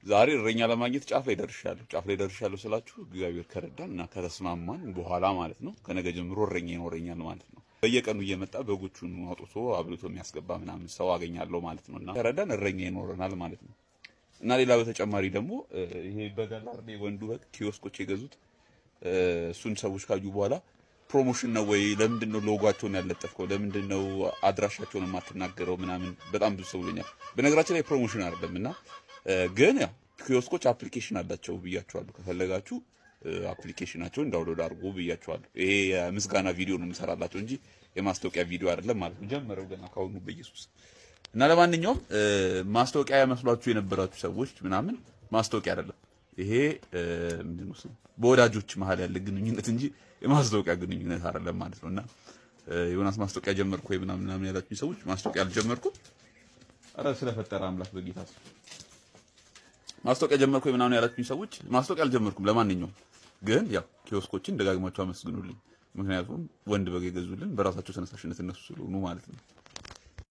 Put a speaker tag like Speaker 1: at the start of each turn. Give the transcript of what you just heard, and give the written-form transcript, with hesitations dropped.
Speaker 1: ዛሬ እረኛ ለማግኘት ጫፍ ላይ ደርሻለሁ ስላችሁ እግዚአብሔር ከረዳን እና ከተስማማን በኋላ ማለት ነው። ከነገ ጀምሮ እረኛ ይኖረኛል ማለት ነው። በየቀኑ እየመጣ በጎቹን አውጥቶ አብልቶ የሚያስገባ ምናምን ሰው አገኛለሁ ማለት ነው። እና ከረዳን እረኛ ይኖረናል ማለት ነው። እና ሌላ በተጨማሪ ደግሞ ይሄ በጋላር ወንዱ በግ ኪዮስኮች የገዙት እሱን ሰዎች ካዩ በኋላ ፕሮሞሽን ነው ወይ ለምንድን ነው ሎጓቸውን ያለጠፍከው ለምንድን ነው አድራሻቸውን የማትናገረው ምናምን በጣም ብዙ ሰው ይለኛል። በነገራችን ላይ ፕሮሞሽን አይደለም እና ግን ያው ኪዮስኮች አፕሊኬሽን አላቸው ብያቸዋለሁ። ከፈለጋችሁ አፕሊኬሽናቸውን ዳውንሎድ አድርጉ ብያቸዋለሁ። ይሄ የምስጋና ቪዲዮ ነው የምሰራላቸው እንጂ የማስታወቂያ ቪዲዮ አይደለም ማለት ነው። ጀመረው ገና ካሁኑ በኢየሱስ እና ለማንኛውም ማስታወቂያ ያመስሏችሁ የነበራችሁ ሰዎች ምናምን ማስታወቂያ አይደለም ይሄ ምንድነው በወዳጆች መሀል ያለ ግንኙነት እንጂ የማስታወቂያ ግንኙነት አይደለም ማለት ነውና ዮናስ ማስታወቂያ ጀመርኩ ወይ ምናምን ያላችሁ ሰዎች ማስታወቂያ አልጀመርኩም። አረ ስለፈጠረ አምላክ በጌታ ማስታወቂያ ጀመርኩ ወይ ምናምን ያላችሁ ሰዎች ማስታወቂያ አልጀመርኩም። ለማንኛውም ግን ያው ኪዮስኮችን ደጋግማችሁ አመስግኑልኝ። ምክንያቱም ወንድ በግ የገዙልን በራሳቸው ተነሳሽነት እነሱ ስለሆኑ ማለት ነው።